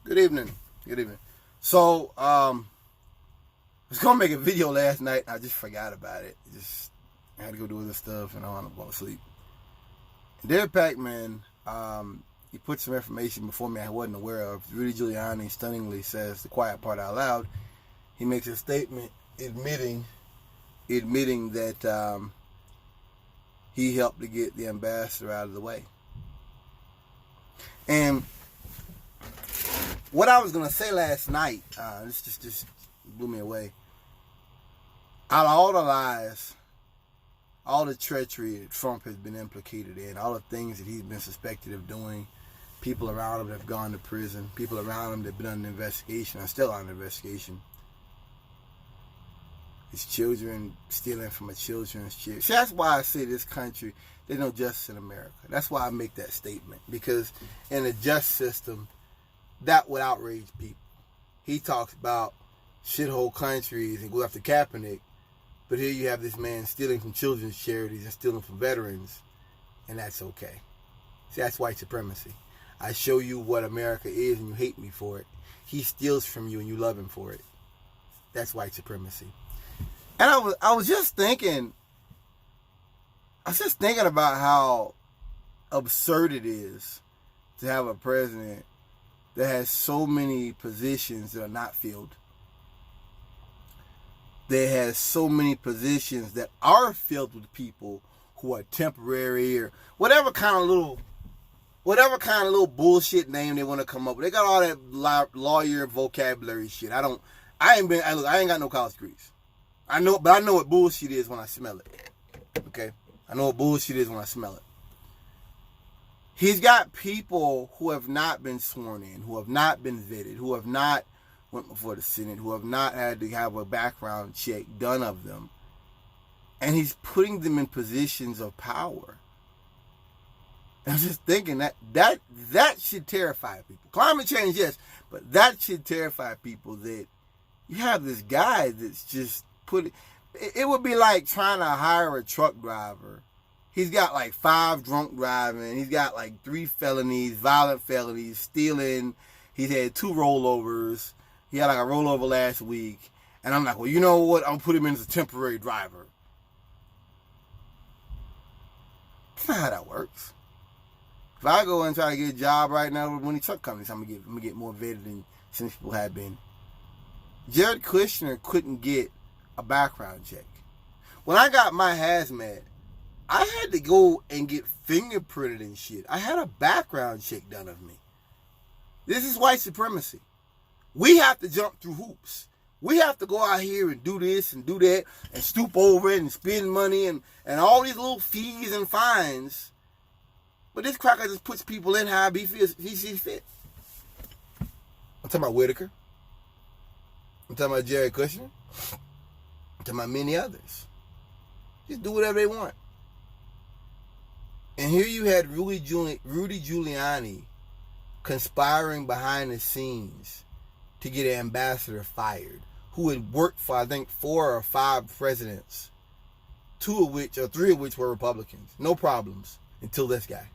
Good evening. Good evening. So, I was gonna make a video last night. I just forgot about it. I had to go do other stuff, and I wound up going to sleep. Dear Pac-Man, he put some information before me I wasn't aware of. Rudy Giuliani stunningly says the quiet part out loud. He makes a statement admitting that he helped to get the ambassador out of the way. And what I was going to say last night, this just blew me away. Out of all the lies, all the treachery that Trump has been implicated in, all the things that he's been suspected of doing, people around him that have gone to prison, people around him that have been under investigation, are still under investigation. His children stealing from a children's children. See, that's why I say this country, there's no justice in America. That's why I make that statement. Because in a just system, that would outrage people. He talks about shithole countries and goes after Kaepernick, but here you have this man stealing from children's charities and stealing from veterans, and that's okay. See, that's white supremacy. I show you what America is and you hate me for it. He steals from you and you love him for it. That's white supremacy. And I was just thinking about how absurd it is to have a president that has so many positions that are not filled. That has so many positions that are filled with people who are temporary or whatever kind of little bullshit name they want to come up with. They got all that lawyer vocabulary shit. I ain't got no college degrees. I know what bullshit is when I smell it. Okay? I know what bullshit is when I smell it. He's got people who have not been sworn in, who have not been vetted, who have not went before the Senate, who have not had to have a background check done of them. And he's putting them in positions of power. And I'm just thinking that should terrify people. Climate change, yes, but that should terrify people that you have this guy that's just it would be like trying to hire a truck driver. He's got like 5 drunk driving. He's got like 3 felonies, violent felonies, stealing. He's had 2 rollovers. He had like a rollover last week. And I'm like, well, you know what? I'll put him in as a temporary driver. That's not how that works. If I go and try to get a job right now with one of these truck companies, I'm gonna get more vetted than some people have been. Jared Kushner couldn't get a background check. When I got my hazmat, I had to go and get fingerprinted and shit. I had a background check done of me. This is white supremacy. We have to jump through hoops. We have to go out here and do this and do that and stoop over it and spend money and all these little fees and fines. But this cracker just puts people in how he sees fit. I'm talking about Whitaker. I'm talking about Jared Kushner. I'm talking about many others. Just do whatever they want. And here you had Rudy Giuliani conspiring behind the scenes to get an ambassador fired, who had worked for, I think, 4 or 5 presidents, 3 of which were Republicans. No problems until this guy.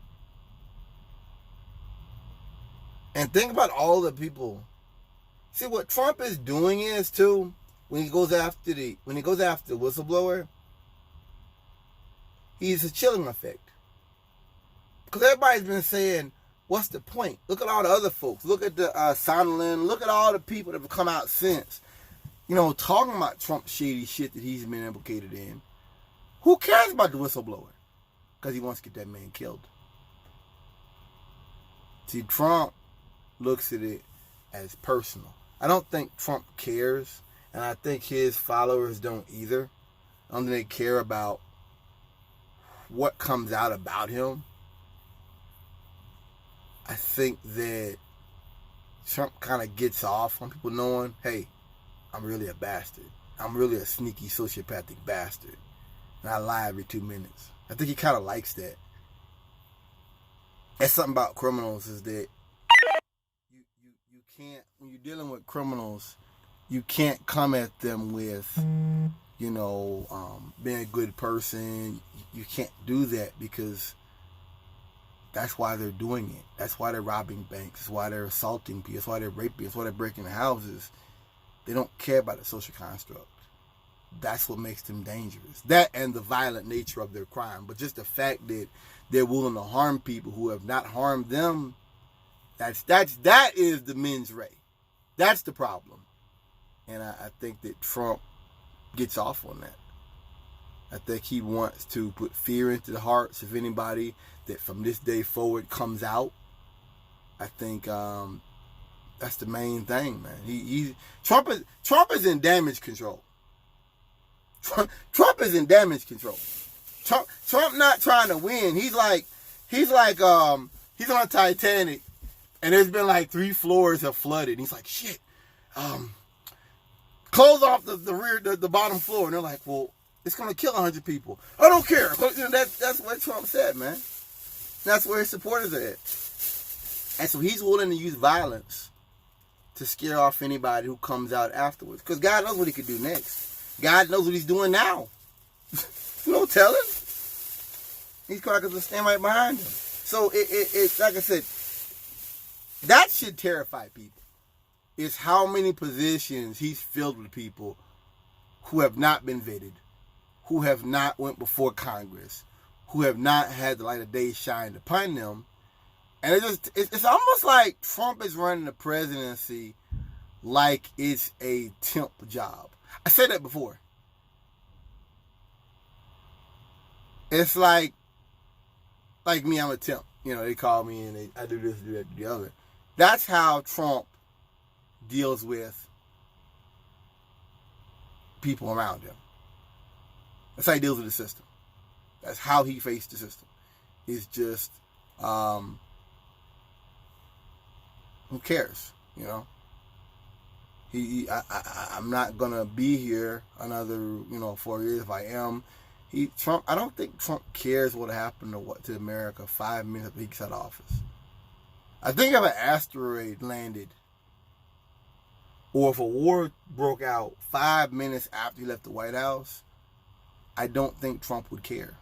And think about all the people. See, what Trump is doing is, too, when he goes after the whistleblower, he's a chilling effect. Because everybody's been saying, what's the point? Look at all the other folks. Look at the Sondland. Look at all the people that have come out since, talking about Trump's shady shit that he's been implicated in. Who cares about the whistleblower? Because he wants to get that man killed. See, Trump looks at it as personal. I don't think Trump cares, and I think his followers don't either. I don't think they care about what comes out about him. I think that Trump kind of gets off on people knowing, hey, I'm really a bastard. I'm really a sneaky sociopathic bastard. And I lie every 2 minutes. I think he kind of likes that. That's something about criminals is that you can't, when you're dealing with criminals, you can't come at them with, being a good person. You can't do that because That's why they're doing it. That's why they're robbing banks. That's why they're assaulting people. That's why they're raping. That's why they're breaking houses. They don't care about the social construct. That's what makes them dangerous. That and the violent nature of their crime. But just the fact that they're willing to harm people who have not harmed them, that is the mens rea. That's the problem. And I think that Trump gets off on that. I think he wants to put fear into the hearts of anybody that from this day forward comes out. I think that's the main thing, man. Trump is in damage control. Trump is in damage control. Trump not trying to win. He's like he's on Titanic, and there's been like 3 floors have flooded. And he's like, shit. Close off the bottom floor, and they're like, well, it's gonna kill 100 people. I don't care. That's what Trump said, man. That's where his supporters are at. And so he's willing to use violence to scare off anybody who comes out afterwards. Because God knows what he could do next. God knows what he's doing now. No telling. These crackers will stand right behind him. So it's like I said, that should terrify people. It's how many positions he's filled with people who have not been vetted, who have not went before Congress, who have not had the light of day shined upon them. And it's almost like Trump is running the presidency like it's a temp job. I said that before. It's like me, I'm a temp. You know, they call me and I do this, do that, do the other. That's how Trump deals with people around him. That's how he deals with the system. That's how he faced the system. It's just, who cares, you know? I'm not gonna be here another, 4 years. If I am, Trump. I don't think Trump cares what happened to America 5 minutes after he gets out of office. I think if an asteroid landed, or if a war broke out 5 minutes after he left the White House, I don't think Trump would care.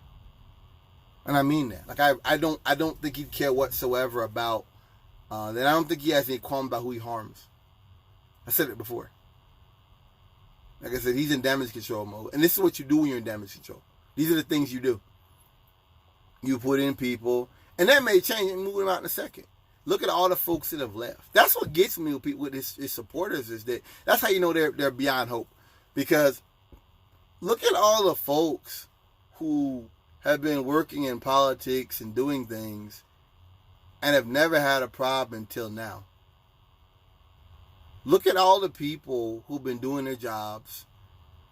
And I mean that. Like I don't think he'd care whatsoever about that. I don't think he has any qualm about who he harms. I said it before. Like I said, he's in damage control mode. And this is what you do when you're in damage control. These are the things you do. You put in people, and that may change and move them out in a second. Look at all the folks that have left. That's what gets me with his supporters, is that's how you know they're beyond hope. Because look at all the folks who have been working in politics and doing things and have never had a problem until now. Look at all the people who've been doing their jobs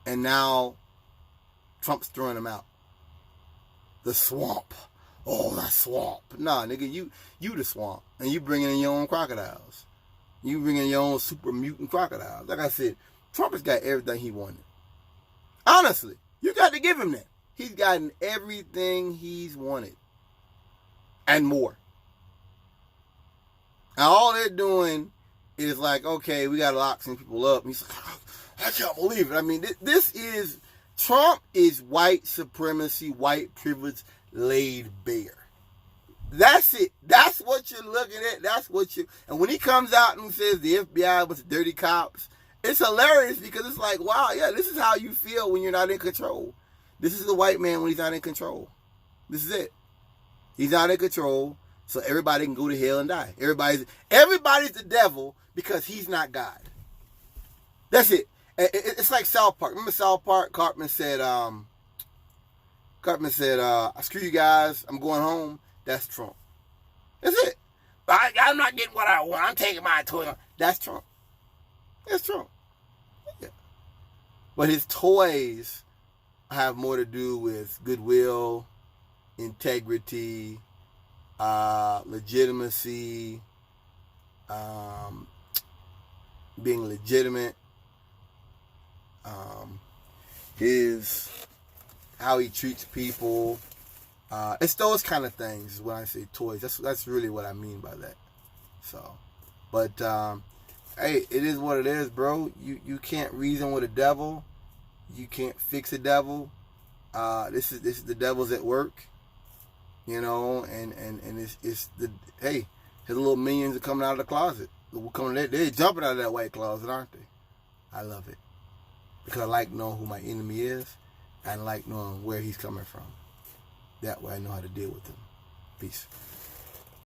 and now Trump's throwing them out. The swamp. Oh, that swamp. Nah, nigga, you the swamp. And you bringing in your own crocodiles. You bringing in your own super mutant crocodiles. Like I said, Trump has got everything he wanted. Honestly, you got to give him that. He's gotten everything he's wanted. And more. And all they're doing is like, okay, we got to lock some people up. And he's like, I can't believe it. I mean, Trump is white supremacy, white privilege laid bare. That's it. That's what you're looking at. And when he comes out and says the FBI was dirty cops, it's hilarious because it's like, wow, yeah, this is how you feel when you're not in control. This is the white man when he's not in control. This is it. He's not in control, so everybody can go to hell and die. Everybody's the devil because he's not God. That's it. It's like South Park. Remember South Park? Cartman said, screw you guys, I'm going home. That's Trump. That's it. I'm not getting what I want. I'm taking my toy. That's Trump. That's Trump. Yeah. But his toys have more to do with goodwill, integrity, legitimacy, being legitimate, how he treats people. It's those kind of things when I say toys. That's really what I mean by that. So, but hey, it is what it is, bro. You can't reason with a devil. You can't fix a devil. This is the devil's at work. You know, and it's the hey, his little minions are coming out of the closet. They're jumping out of that white closet, aren't they? I love it because I like knowing who my enemy is, and I like knowing where he's coming from. That way, I know how to deal with him. Peace.